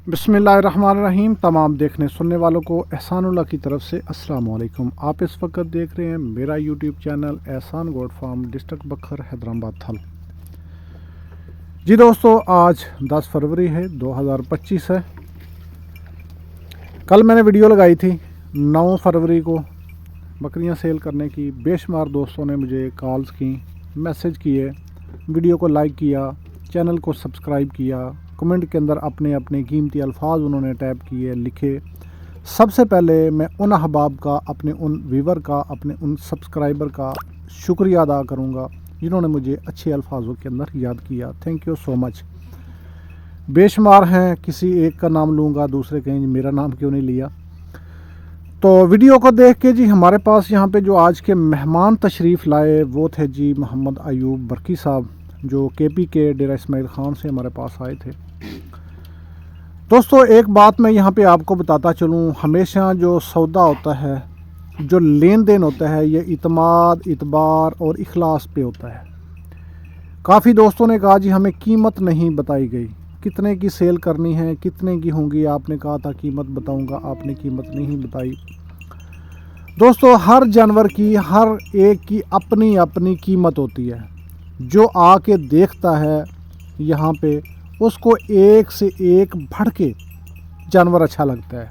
बिस्मिल्लाहिर्रहमानिर्रहीम। तमाम देखने सुनने वालों को एहसानुल्लाह की तरफ से अस्सलाम वालेकुम। आप इस वक्त देख रहे हैं मेरा यूट्यूब चैनल एहसान गोट फार्म, डिस्ट्रिक्ट बखर, हैदराबाद थल। जी दोस्तों, आज 10 फरवरी है, 2025 है। कल मैंने वीडियो लगाई थी 9 फरवरी को बकरियां सेल करने की। बेशुमार दोस्तों ने मुझे कॉल्स की, मैसेज किए, वीडियो को लाइक किया, चैनल को सब्सक्राइब किया, कमेंट के अंदर अपने अपने कीमती अल्फाज उन्होंने टैप किए, लिखे। सबसे पहले मैं उन अहबाब का, अपने उन व्यूवर का, अपने उन सब्सक्राइबर का शुक्रिया अदा करूंगा जिन्होंने मुझे अच्छे अल्फाजों के अंदर याद किया। Thank you so much. बेशुमार हैं, किसी एक का नाम लूँगा, दूसरे कहेंगे मेरा नाम क्यों नहीं लिया। तो वीडियो को देख के जी हमारे पास यहाँ पे जो आज के मेहमान तशरीफ़ लाए वो थे जी मोहम्मद अयूब बरकी साहब, जो केपी के डेरा इस्माइल ख़ान से हमारे पास आए थे। दोस्तों, एक बात मैं यहाँ पे आपको बताता चलूँ, हमेशा जो सौदा होता है, जो लेन देन होता है, ये इतमाद, इतबार और इखलास पे होता है। काफ़ी दोस्तों ने कहा जी हमें कीमत नहीं बताई गई, कितने की सेल करनी है, कितने की होंगी, आपने कहा था कीमत बताऊंगा, आपने कीमत नहीं बताई। दोस्तों, हर जानवर की, हर एक की अपनी अपनी कीमत होती है। जो आके देखता है यहाँ पे, उसको एक से एक बढ़ के जानवर अच्छा लगता है।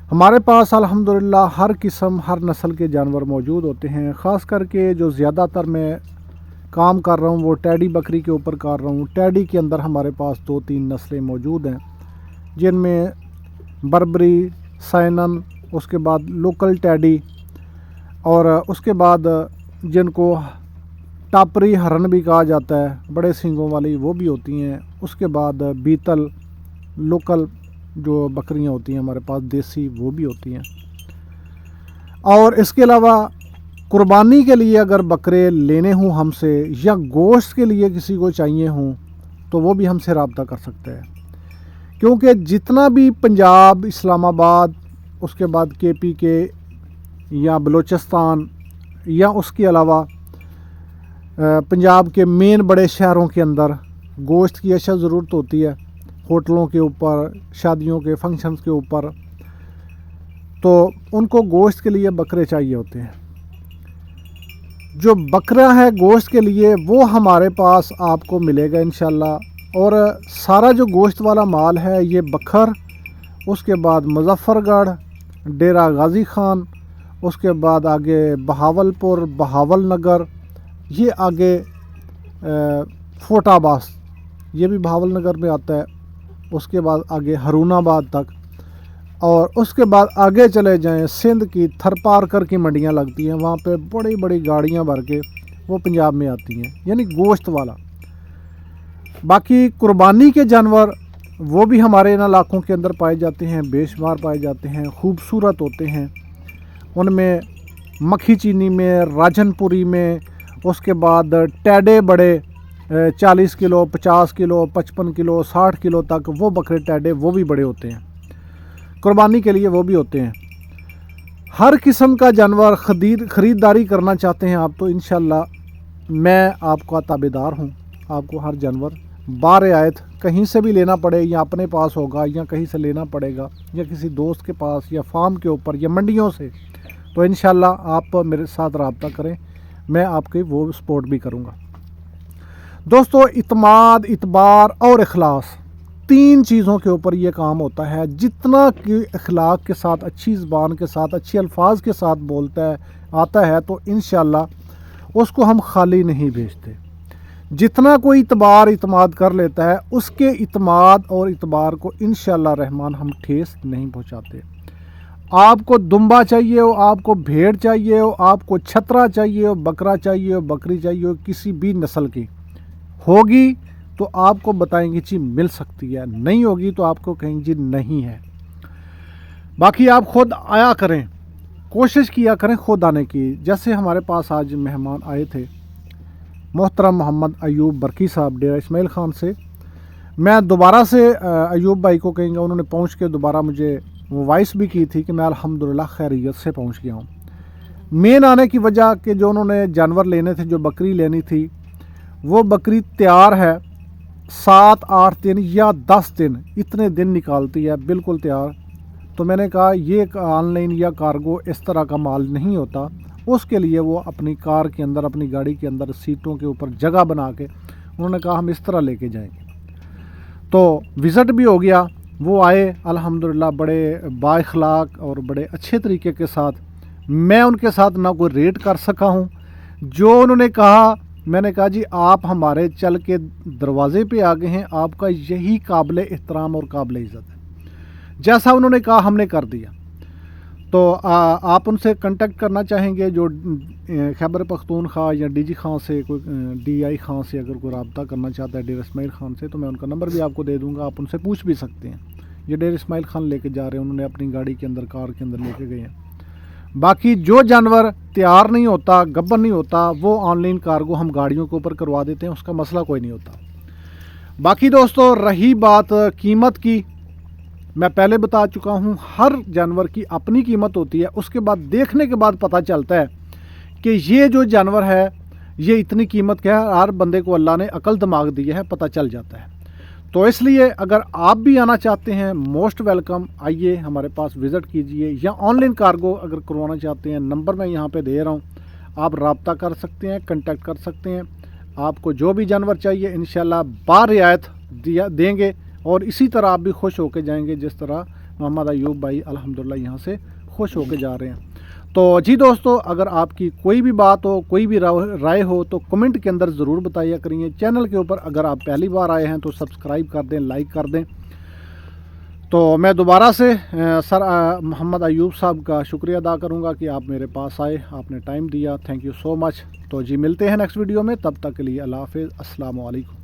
हमारे पास अल्हम्दुलिल्लाह हर किस्म, हर नस्ल के जानवर मौजूद होते हैं। ख़ास करके जो ज़्यादातर मैं काम कर रहा हूँ वो टैडी बकरी के ऊपर कर रहा हूँ। टैडी के अंदर हमारे पास 2-3 नस्लें मौजूद हैं, जिनमें बर्बरी, साइनन, उसके बाद लोकल टैडी, और उसके बाद जिनको टापरी हरन भी कहा जाता है, बड़े सींगों वाली, वो भी होती हैं। उसके बाद बीतल, लोकल जो बकरियां होती हैं हमारे पास देसी, वो भी होती हैं। और इसके अलावा कुर्बानी के लिए अगर बकरे लेने हों हमसे, या गोश्त के लिए किसी को चाहिए हों, तो वो भी हमसे रब्ता कर सकते हैं। क्योंकि जितना भी पंजाब, इस्लामाबाद, उसके बाद केपी के या बलूचिस्तान, या उसके अलावा पंजाब के मेन बड़े शहरों के अंदर गोश्त की अशद ज़रूरत होती है, होटलों के ऊपर, शादियों के फंक्शंस के ऊपर, तो उनको गोश्त के लिए बकरे चाहिए होते हैं। जो बकरा है गोश्त के लिए, वो हमारे पास आपको मिलेगा इंशाल्लाह। और सारा जो गोश्त वाला माल है ये बखर, उसके बाद मुजफ्फरगढ़, डेरा गाजी खान, उसके बाद आगे बहावलपुर, बहावल नगर, ये आगे फोटाबास, ये भी बहावल नगर में आता है। उसके बाद आगे हरूनाबाद तक, और उसके बाद आगे चले जाएं सिंध की थरपारकर की मंडियां लगती हैं, वहाँ पे बड़ी बड़ी गाड़ियां भर के वो पंजाब में आती हैं, यानी गोश्त वाला। बाकी कुर्बानी के जानवर वो भी हमारे इन इलाकों के अंदर पाए जाते हैं, बेशुमार पाए जाते हैं, खूबसूरत होते हैं। उनमें मक्खी चीनी में, राजनपुरी में, उसके बाद टैडे बड़े 40 किलो, 50 किलो, 55 किलो, 60 किलो तक वो बकरे टैडे, वो भी बड़े होते हैं, कुर्बानी के लिए वो भी होते हैं। हर किस्म का जानवर ख़रीदारी करना चाहते हैं आप, तो इंशाल्लाह मैं आपका ताबेदार हूँ। आपको हर जानवर बारियात कहीं से भी लेना पड़े, या अपने पास होगा, या कहीं से लेना पड़ेगा, या किसी दोस्त के पास, या फार्म के ऊपर, या मंडियों से, तो इंशाल्लाह आप मेरे साथ रब्ता करें, मैं आपकी वो सपोर्ट भी करूँगा। दोस्तों, इतमाद, इतबार और इखलास, 3 चीज़ों के ऊपर ये काम होता है। जितना कि अखलाक के साथ, अच्छी ज़बान के साथ, अच्छे अल्फाज के साथ बोलता है, आता है, तो इंशाल्लाह उसको हम खाली नहीं भेजते। जितना कोई इतबार, इतमाद कर लेता है, उसके इतमाद और इतबार को इंशाल्लाह रहमान हम ठेस नहीं पहुँचाते। आपको दुम्बा चाहिए हो, आपको भेड़ चाहिए हो, आपको छतरा चाहिए हो, बकरा चाहिए हो, बकरी चाहिए हो, किसी भी नस्ल की होगी तो आपको बताएंगे जी मिल सकती है, नहीं होगी तो आपको कहेंगे जी नहीं है। बाकी आप खुद आया करें, कोशिश किया करें खुद आने की। जैसे हमारे पास आज मेहमान आए थे मोहतरम मोहम्मद अयूब बरकी साहब, डेरा इस्माइल ख़ान से। मैं दोबारा से अयूब भाई को कहेंगे, उन्होंने पहुंच के दोबारा मुझे वो वॉइस भी की थी कि मैं अल्हम्दुलिल्लाह खैरियत से पहुंच गया हूं। मेन आने की वजह कि जो उन्होंने जानवर लेने थे, जो बकरी लेनी थी, वो बकरी तैयार है, 7-8 दिन या 10 दिन, इतने दिन निकालती है बिल्कुल तैयार। तो मैंने कहा ये ऑनलाइन या कार्गो इस तरह का माल नहीं होता। उसके लिए वो अपनी कार के अंदर, अपनी गाड़ी के अंदर सीटों के ऊपर जगह बना के उन्होंने कहा हम इस तरह लेके जाएंगे। तो विज़िट भी हो गया, वो आए अल्हम्दुलिल्लाह बड़े बाइखलाक और बड़े अच्छे तरीके के साथ। मैं उनके साथ ना कोई रेट कर सका हूँ, जो उन्होंने कहा मैंने कहा जी आप हमारे चल के दरवाज़े पे आ गए हैं, आपका यही काबिल एहतराम और काबिल इज़्ज़त है। जैसा उन्होंने कहा हमने कर दिया। तो आप उनसे कांटेक्ट करना चाहेंगे जो खैबर पख्तूनख्वा या डीजी खां से, कोई DI खां से अगर कोई रब्ता करना चाहता है, डेर इस्माइल खान से, तो मैं उनका नंबर भी आपको दे दूंगा, आप उनसे पूछ भी सकते हैं। ये डेर इस्माइल खान लेके जा रहे हैं, उन्होंने अपनी गाड़ी के अंदर, कार के अंदर लेके गए हैं। बाकी जो जानवर तैयार नहीं होता, गब्बर नहीं होता, वो ऑनलाइन कार्गो हम गाड़ियों के ऊपर करवा देते हैं, उसका मसला कोई नहीं होता। बाकी दोस्तों रही बात कीमत की, मैं पहले बता चुका हूँ, हर जानवर की अपनी कीमत होती है। उसके बाद देखने के बाद पता चलता है कि ये जो जानवर है ये इतनी कीमत क्या है। हर बंदे को अल्लाह ने अकल दिमाग दिया है, पता चल जाता है। तो इसलिए अगर आप भी आना चाहते हैं, मोस्ट वेलकम, आइए हमारे पास विज़िट कीजिए। या ऑनलाइन कार्गो अगर करवाना चाहते हैं, नंबर मैं यहाँ पे दे रहा हूँ, आप रब्ता कर सकते हैं, कांटेक्ट कर सकते हैं। आपको जो भी जानवर चाहिए इंशाल्लाह बारियायत देंगे, और इसी तरह आप भी खुश होकर जाएंगे जिस तरह मोहम्मद अयूब भाई अल्हम्दुलिल्लाह यहाँ से खुश होकर जा रहे हैं। तो जी दोस्तों, अगर आपकी कोई भी बात हो, कोई भी राय हो, तो कमेंट के अंदर ज़रूर बताइए करिए। चैनल के ऊपर अगर आप पहली बार आए हैं तो सब्सक्राइब कर दें, लाइक कर दें। तो मैं दोबारा से सर मोहम्मद अयूब साहब का शुक्रिया अदा करूँगा कि आप मेरे पास आए, आपने टाइम दिया, थैंक यू सो मच। तो जी मिलते हैं नेक्स्ट वीडियो में, तब तक के लिए अल्लाह हाफ़िज़, अस्सलाम वालेकुम।